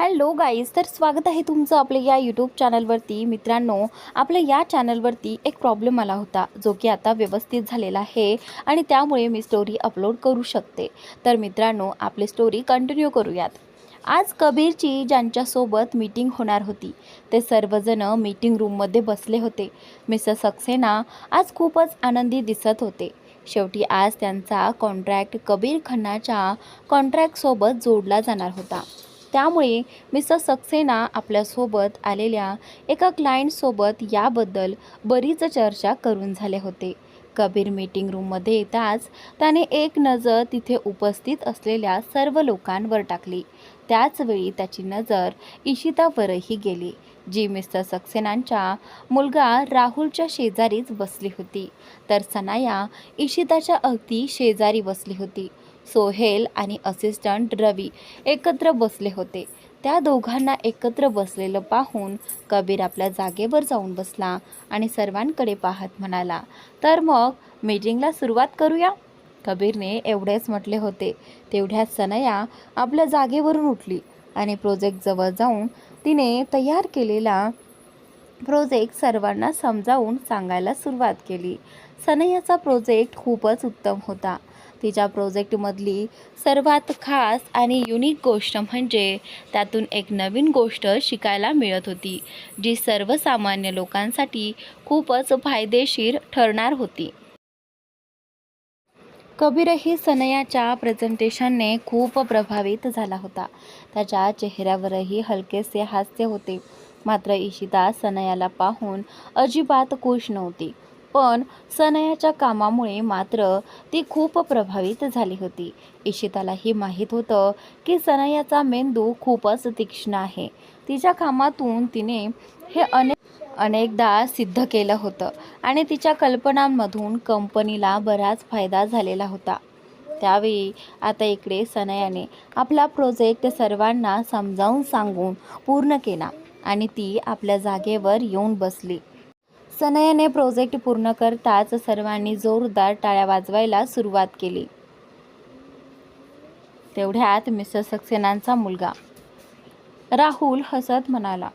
Hello guys, तर स्वागत आहे तुमचं आपल्या या यूट्यूब चॅनलवरती. मित्रांनो, आपल्या या चॅनलवरती एक प्रॉब्लेम आला होता, जो की आता व्यवस्थित झालेला आहे आणि त्यामुळे मी स्टोरी अपलोड करू शकते. तर मित्रांनो, आपली स्टोरी कंटिन्यू करूयात. आज कबीरची ज्यांच्यासोबत मीटिंग होणार होती ते सर्वजण मीटिंग रूममध्ये बसले होते. मिस्टर सक्सेना आज खूपच आनंदी दिसत होते. शेवटी आज त्यांचा कॉन्ट्रॅक्ट कबीर खन्नाच्या कॉन्ट्रॅक्टसोबत जोडला जाणार होता. त्यामुळे मिस्टर सक्सेना आपल्यासोबत आलेल्या एका क्लायंटसोबत याबद्दल बरीच चर्चा करून झाले होते. कबीर मीटिंग रूममध्ये येताच त्याने एक नजर तिथे उपस्थित असलेल्या सर्व लोकांवर टाकली. त्याचवेळी त्याची नजर इशितावरही गेली, जी मिस्टर सक्सेनांच्या मुलगा राहुलच्या शेजारीच बसली होती. तर सनाया इशिताच्या अगदी शेजारी बसली होती. सोहेल आणि असिस्टंट रवी एकत्र बसले होते. त्या दोघांना एकत्र बसलेलं पाहून कबीर आपल्या जागेवर जाऊन बसला आणि सर्वांकडे पाहत म्हणाला, तर मग मीटिंगला सुरुवात करूया. कबीरने एवढेच म्हटले होते तेवढ्यात सनया आपल्या जागेवरून उठली आणि प्रोजेक्टजवळ जाऊन तिने तयार केलेला प्रोजेक्ट सर्वांना समजावून सांगायला सुरुवात केली. सनयाचा प्रोजेक्ट खूपच उत्तम होता. तिच्या प्रोजेक्टमधली सर्वात खास आणि युनिक गोष्ट म्हणजे त्यातून एक नवीन गोष्ट शिकायला मिळत होती, जी सर्वसामान्य लोकांसाठी खूपच फायदेशीर ठरणार होती. कबीरही सनयाच्या प्रेझेंटेशनने खूप प्रभावित झाला होता. त्याच्या चेहऱ्यावरही हलकेसे हास्य होते. मात्र इशिता सनयाला पाहून अजिबात खुश नव्हती. पण सनयाच्या कामामुळे मात्र ती खूप प्रभावित झाली होती. इशितालाही माहीत होतं की सनयाचा मेंदू खूपच तीक्ष्ण आहे. तिच्या कामातून तिने हे अनेकदा सिद्ध केलं होतं आणि तिच्या कल्पनांमधून कंपनीला बराच फायदा झालेला होता. त्यावेळी आता इकडे सनयाने आपला प्रोजेक्ट सर्वांना समजावून सांगून पूर्ण केला आणि ती आपल्या जागेवर येऊन बसली. सनयाने प्रोजेक्ट पूर्ण करताच सर्वांनी जोरदार टाळ्या वाजवायला सुरुवात केली. तेवढ्यात मिस्टर सक्सेनांचा मुलगा राहुल हसत म्हणाला,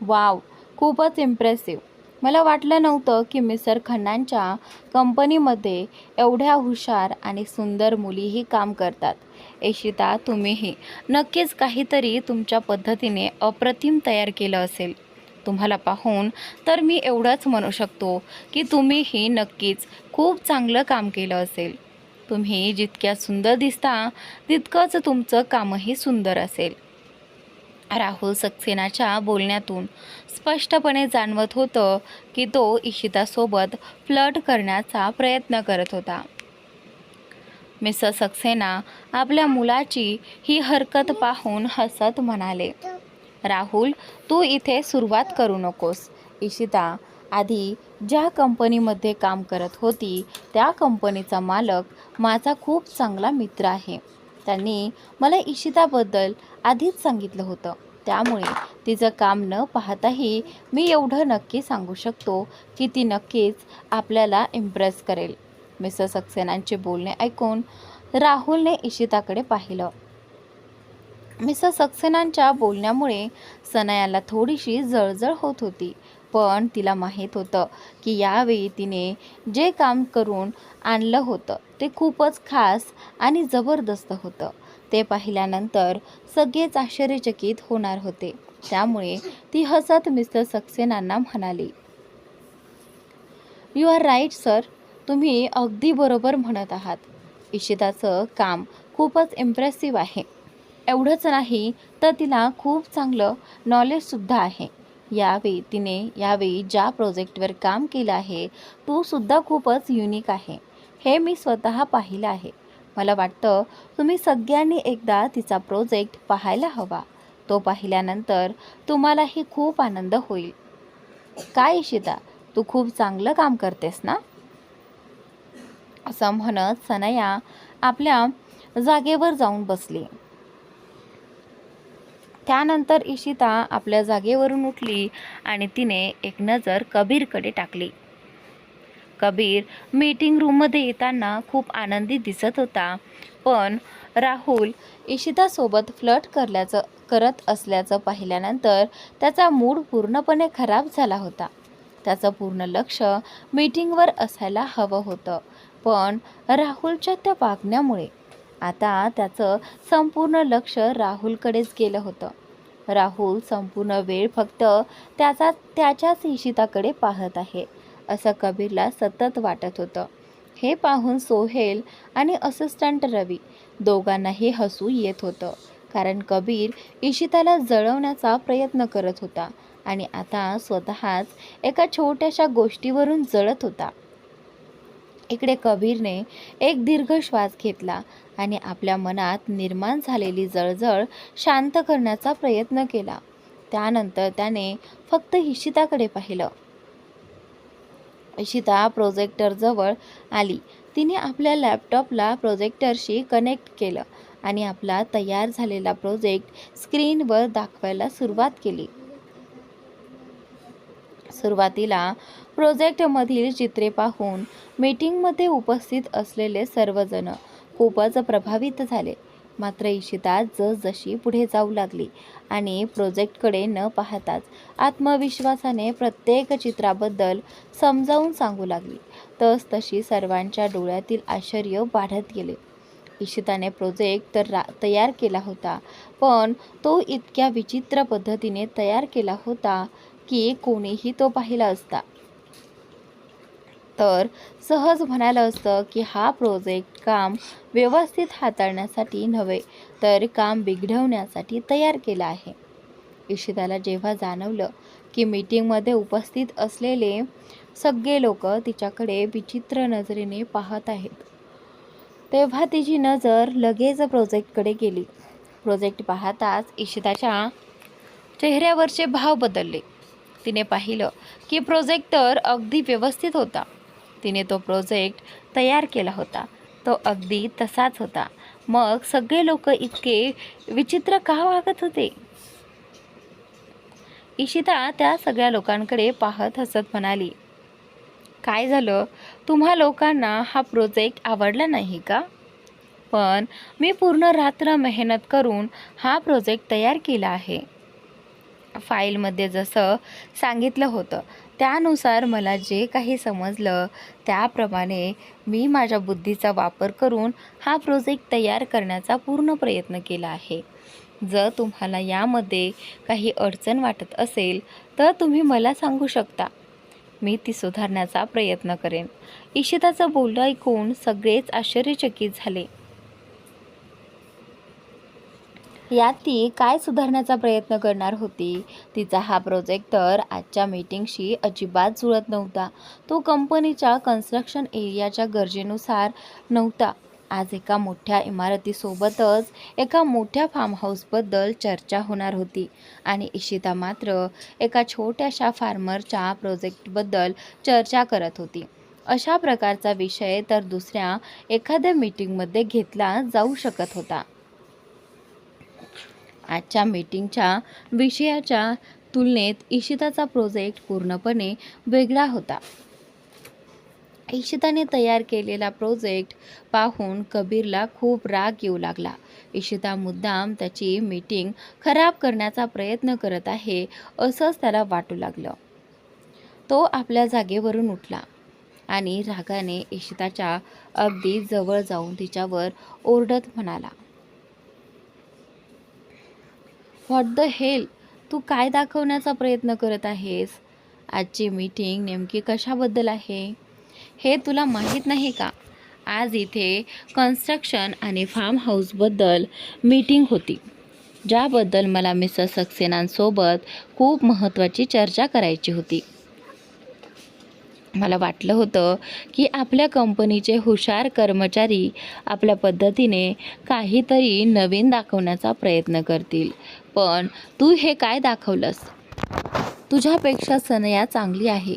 वाव, खूपच इम्प्रेसिव्ह. मला वाटलं नव्हतं की मिस्टर खन्नांच्या कंपनीमध्ये एवढ्या हुशार आणि सुंदर मुलीही काम करतात. इशिता, तुम्हीही नक्कीच काहीतरी तुमच्या पद्धतीने अप्रतिम तयार केलं असेल. तुम्हाला पाहून तर मी एवढंच म्हणू शकतो की तुम्हीही नक्कीच खूप चांगलं काम केलं असेल. तुम्ही जितक्या सुंदर दिसता तितकंच तुमचं कामही सुंदर असेल. राहुल सक्सेनाच्या बोलण्यातून स्पष्टपणे जाणवत होतं की तो इशितासोबत फ्लर्ट करण्याचा प्रयत्न करत होता. मिस्टर सक्सेना आपल्या मुलाची ही हरकत पाहून हसत म्हणाले, राहुल, तू इथे सुरुवात करू नकोस. इशिता आधी ज्या कंपनीमध्ये काम करत होती त्या कंपनीचा मालक माझा खूप चांगला मित्र आहे. त्यांनी मला इशिताबद्दल आधीच सांगितलं होतं. त्यामुळे तिचं काम न पाहताही मी एवढं नक्की सांगू शकतो की ती नक्कीच आपल्याला इम्प्रेस करेल. मिस्टर सक्सेनांचे बोलणे ऐकून राहुलने इशिताकडे पाहिलं. मिस्टर सक्सेनांच्या बोलण्यामुळे सनयाला थोडीशी जळजळ होत होती. पण तिला माहीत होतं की यावेळी तिने जे काम करून आणलं होतं ते खूपच खास आणि जबरदस्त होतं. ते पाहिल्यानंतर सगळेच आश्चर्यचकित होणार होते. त्यामुळे ती हसत मिस्टर सक्सेनांना म्हणाली, यू आर राईट सर, तुम्ही अगदी बरोबर म्हणत आहात. इशिताचं काम खूपच इम्प्रेसिव्ह आहे. एवढंच नाही तर तिला खूप चांगलं नॉलेजसुद्धा आहे. यावेळी ज्या प्रोजेक्टवर काम केलं आहे तो सुद्धा खूपच युनिक आहे. हे मी स्वतः पाहिलं आहे. मला वाटतं तुम्ही सगळ्यांनी एकदा तिचा प्रोजेक्ट पाहायला हवा. तो पाहिल्यानंतर तुम्हालाही खूप आनंद होईल. काय इशिता, तू खूप चांगलं काम करतेस ना? असं म्हणत सनया आपल्या जागेवर जाऊन बसली. त्यानंतर इशिता आपल्या जागेवरून उठली आणि तिने एक नजर कबीरकडे टाकली. कबीर मीटिंग रूममध्ये येताना खूप आनंदी दिसत होता. पण राहुल इशितासोबत फ्लर्ट करत असल्याचं पाहिल्यानंतर त्याचा मूड पूर्णपणे खराब झाला होता. त्याचं पूर्ण लक्ष मीटिंगवर असायला हवं होतं, पण राहुलच्या त्या वागण्यामुळे आता त्याचं संपूर्ण लक्ष राहुलकडेच गेलं होतं. राहुल संपूर्ण वेळ फक्त त्याच्याच इशिताकडे पाहत आहे असं कबीरला सतत वाटत होतं. हे पाहून सोहेल आणि असिस्टंट रवी दोघांनाही हसू येत होतं, कारण कबीर इशिताला जळवण्याचा प्रयत्न करत होता आणि आता स्वतःच एका छोट्याशा गोष्टीवरून जळत होता. इकडे कबीरने एक दीर्घ श्वास घेतला आणि आपल्या मनात निर्माण झालेली जळजळ शांत करण्याचा प्रयत्न केला. त्यानंतर त्याने फक्त इशिताकडे पाहिलं. इशिता प्रोजेक्टरजवळ आली. तिने आपल्या लॅपटॉपला प्रोजेक्टरशी कनेक्ट केलं आणि आपला तयार झालेला प्रोजेक्ट स्क्रीनवर दाखवायला सुरुवात केली. सुरुवातीला प्रोजेक्टमधील चित्रे पाहून मीटिंगमध्ये उपस्थित असलेले सर्वजण खूपच प्रभावित झाले. मात्र इशिता जसजशी पुढे जाऊ लागली आणि प्रोजेक्टकडे न पाहताच आत्मविश्वासाने प्रत्येक चित्राबद्दल समजावून सांगू लागली, तसतशी सर्वांच्या डोळ्यातील आश्चर्य वाढत गेले. इशिताने प्रोजेक्ट तयार केला होता, पण तो इतक्या विचित्र पद्धतीने तयार केला होता की कोणीही तो पाहिला असता तर सहज म्हणालं असतं की हा प्रोजेक्ट काम व्यवस्थित हाताळण्यासाठी नव्हे तर काम बिघडवण्यासाठी तयार केला आहे. इशिताला जेव्हा जाणवलं की मीटिंगमध्ये उपस्थित असलेले सगळे लोक तिच्याकडे विचित्र नजरेने पाहत आहेत, तेव्हा तिची नजर लगेच प्रोजेक्टकडे गेली. प्रोजेक्ट पाहताच इशिताच्या चेहऱ्यावरचे भाव बदलले. तिने पाहिलं की प्रोजेक्टर अगदी व्यवस्थित होता. तिने तो प्रोजेक्ट तयार केला होता, तो अगदी तसाच होता. मग सगळे लोक इतके विचित्र का वागत होते? इशिता त्या सगळ्या लोकांकडे पाहत हसत म्हणाली, काय झालं? तुम्हा लोकांना हा प्रोजेक्ट आवडला नाही का? पण मी पूर्ण रात्र मेहनत करून हा प्रोजेक्ट तयार केला आहे. फाईलमध्ये जसं सांगितलं होतं त्यानुसार मला जे काही समजलं त्याप्रमाणे मी माझ्या बुद्धीचा वापर करून हा प्रोजेक्ट तयार करण्याचा पूर्ण प्रयत्न केला आहे. जर तुम्हाला यामध्ये काही अडचण वाटत असेल तर तुम्ही मला सांगू शकता. मी ती सुधारण्याचा प्रयत्न करेन. इशिताचं बोलणं ऐकून सगळेच आश्चर्यचकित झाले. यात ती काय सुधारण्याचा प्रयत्न करणार होती? तिचा हा प्रोजेक्ट तर आजच्या मीटिंगशी अजिबात जुळत नव्हता. तो कंपनीच्या कन्स्ट्रक्शन एरियाच्या गरजेनुसार नव्हता. आज एका मोठ्या इमारतीसोबतच एका मोठ्या फार्म हाऊसबद्दल चर्चा होणार होती आणि इशिता मात्र एका छोट्याशा फार्मरच्या प्रोजेक्टबद्दल चर्चा करत होती. अशा प्रकारचा विषय तर दुसऱ्या एखाद्या मीटिंगमध्ये घेतला जाऊ शकत होता. आजच्या मीटिंगच्या विषयाच्या तुलनेत इशिताचा प्रोजेक्ट पूर्णपणे वेगळा होता. इशिताने तयार केलेला प्रोजेक्ट पाहून कबीरला खूप राग येऊ लागला. इशिता मुद्दाम त्याची मीटिंग खराब करण्याचा प्रयत्न करत आहे असंच त्याला वाटू लागलं. तो आपल्या जागेवरून उठला आणि रागाने इशिताच्या अगदी जवळ जाऊन तिच्यावर ओरडत म्हणाला, व्हॉट द हेल? तू काय दाखवण्याचा प्रयत्न करत आहेस? आजची मीटिंग नेमकी कशाबद्दल आहे हे तुला माहीत नाही का? आज इथे कन्स्ट्रक्शन आणि फार्म हाऊसबद्दल मीटिंग होती, ज्याबद्दल मला मिस्टर सक्सेनांसोबत खूप महत्त्वाची चर्चा करायची होती. मला वाटलं होतं की आपल्या कंपनीचे हुशार कर्मचारी आपल्या पद्धतीने काहीतरी नवीन दाखवण्याचा प्रयत्न करतील, पण तू हे काय दाखवलंस? तुझ्यापेक्षा सनया चांगली आहे.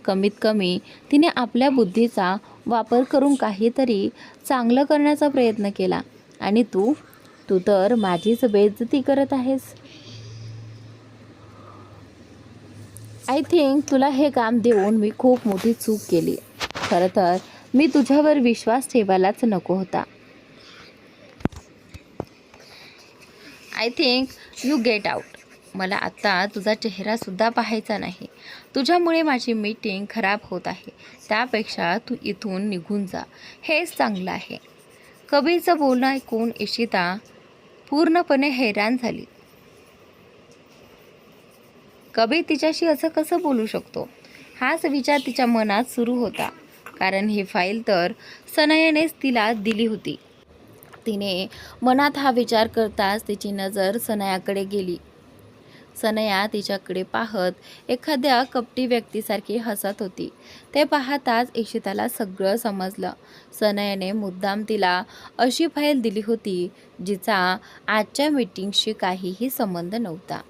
कमीत कमी तिने आपल्या बुद्धीचा वापर करून काहीतरी चांगलं करण्याचा प्रयत्न केला आणि तू तर माझीच बेइज्जती करत आहेस. आय थिंक तुला हे काम देऊन मी खूप मोठी चूक केली. खरं तर मी तुझ्यावर विश्वास ठेवायलाच नको होता. I think you get out. मला आत्ता तुझा चेहरासुद्धा पाहायचा नाही. तुझ्यामुळे माझी मीटिंग खराब होत आहे. त्यापेक्षा तू इथून निघून जा. हेच चांगलं आहे. कबीरचं बोलणं ऐकून इशिता पूर्णपणे हैराण झाली. कबीर तिच्याशी असं कसं बोलू शकतो? हाच विचार तिच्या मनात सुरू होता. कारण ही फाईल तर सनयानेच तिला दिली होती. तिने मनात हा विचार करताच तिची नजर सनयाकडे गेली. सनया तिच्याकडे पाहत एखाद्या कपटी व्यक्तीसारखी हसत होती. ते पाहताच इशिताला सगळं समजलं. सनयाने मुद्दाम तिला अशी फाईल दिली होती जिचा आजच्या मीटिंगशी काहीही संबंध नव्हता.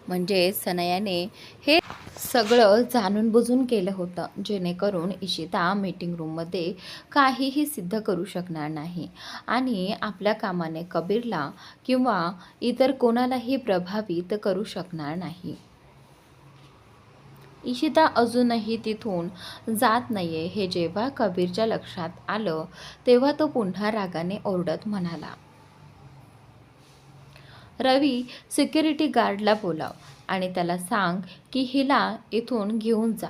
म्हणजे सनयाने हे सगळं जाणून बुजून केलं होतं, जेणेकरून इशिता मीटिंग रूममध्ये काहीही सिद्ध करू शकणार नाही आणि आपल्या कामाने कबीरला किंवा इतर कोणालाही प्रभावित करू शकणार नाही. इशिता अजूनही तिथून जात नाहीये हे जेव्हा कबीरच्या लक्षात आलं तेव्हा तो पुन्हा रागाने ओरडत म्हणाला, रवी, सिक्युरिटी गार्डला बोलाव आणि त्याला सांग की हिला इथून घेऊन जा.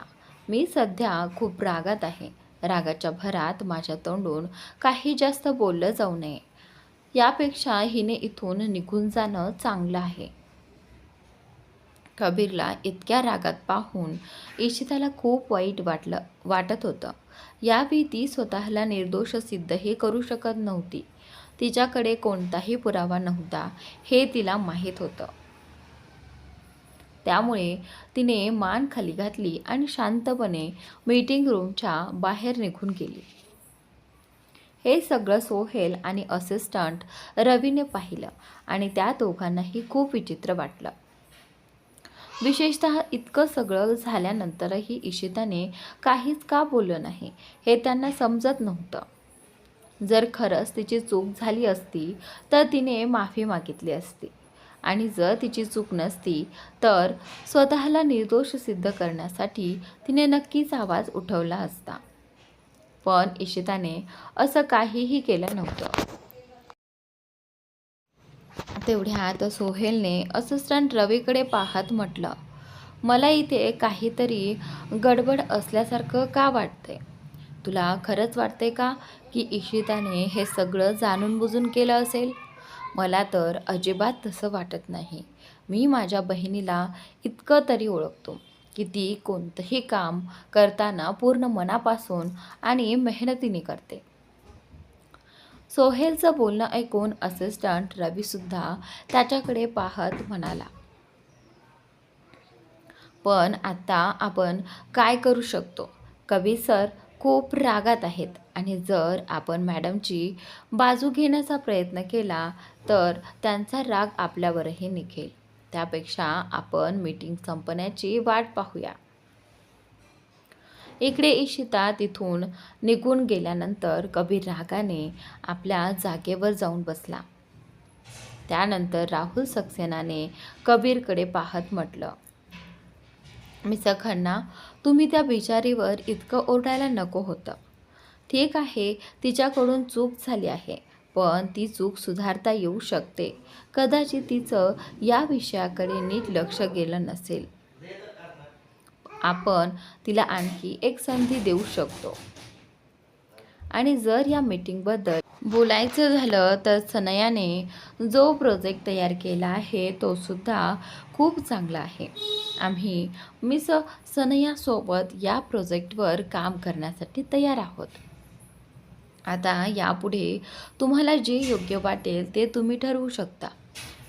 मी सध्या खूप रागात आहे. रागाच्या भरात माझ्या तोंडून काही जास्त बोललं जाऊ नये. यापेक्षा हिने इथून निघून जाणं चांगलं आहे. कबीरला इतक्या रागात पाहून इशिताला खूप वाईट वाटत होतं. यावेळी ती स्वतःला निर्दोष सिद्धही करू शकत नव्हती. तिच्याकडे कोणताही पुरावा नव्हता हे तिला माहीत होतं. त्यामुळे तिने मान खाली घातली आणि शांतपणे मीटिंग रूमच्या बाहेर निघून गेली. हे सगळं सोहेल आणि असिस्टंट रवीने पाहिलं आणि त्या दोघांनाही खूप विचित्र वाटलं. विशेषतः इतकं सगळं झाल्यानंतरही इशिताने काहीच का बोललं नाही हे त्यांना समजत नव्हतं. जर खरंच तिची चूक झाली असती तर तिने माफी मागितली असती आणि जर तिची चूक नसती तर स्वतःला निर्दोष सिद्ध करण्यासाठी तिने नक्कीच आवाज उठवला असता. पण इशिताने असं काहीही केलं नव्हतं. तेवढ्यात सोहेलने असिस्टंट रवीकडे पाहत म्हटलं, मला इथे काहीतरी गडबड असल्यासारखं का वाटतंय? तुला खरंच वाटतंय का की इशिताने हे सगळं जाणून बुजून केलं असेल? मला तर अजिबात तसं वाटत नाही. मी माझ्या बहिणीला इतकं तरी ओळखतो की ती कोणतंही काम करताना पूर्ण मनापासून आणि मेहनतीने करते. सोहेलचं बोलणं ऐकून असिस्टंट रवीसुद्धा त्याच्याकडे पाहत म्हणाला, पण आता आपण काय करू शकतो? कबीर सर खूप रागात आहेत आणि जर आपण मॅडमची बाजू घेण्याचा प्रयत्न केला तर त्यांचा राग आपल्यावरही निघेल. त्यापेक्षा आपण मीटिंग संपण्याची वाट पाहूया. इकडे इशिता तिथून निघून गेल्यानंतर कबीर रागाने आपल्या जागेवर जाऊन बसला. त्यानंतर राहुल सक्सेनाने कबीरकडे पाहत म्हटलं, मिस्टर खन्ना, तुम्ही त्या बिचारीवर इतकं ओरडायला नको होतं. ठीक आहे, तिच्याकडून चूक झाली आहे, पण ती चूक सुधारता येऊ शकते. कदाचित तिचं या विषयाकडे नीट लक्ष गेलं नसेल. आपण तिला आणखी एक संधी देऊ शकतो. आणि जर या मीटिंगबद्दल बोलायचं झालं तर सनयाने जो प्रोजेक्ट तयार केला आहे तो सुद्धा खूप चांगला आहे. आम्ही मिस सनयासोबत या प्रोजेक्टवर काम करण्यासाठी तयार आहोत. आता यापुढे तुम्हाला जे योग्य वाटेल ते तुम्ही ठरवू शकता.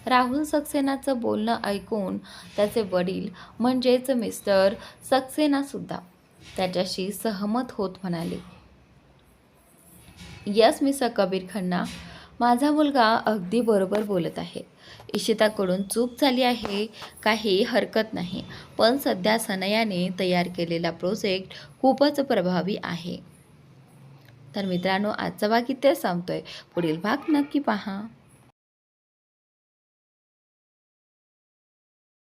राहुल सक्सेनाचं बोलणं ऐकून त्याचे वडील म्हणजेच मिस्टर सक्सेनासुद्धा त्याच्याशी सहमत होत म्हणाले, यस मिस्टर कबीर खन्ना, माझा मुलगा अगदी बरोबर बोलत आहे. इशिताकडून चूक झाली आहे, काही हरकत नाही, पण सध्या सनयाने तयार केलेला प्रोजेक्ट खूपच प्रभावी आहे. तर मित्रांनो, आजचा भाग इथे संपतोय. पुढील भाग नक्की पहा.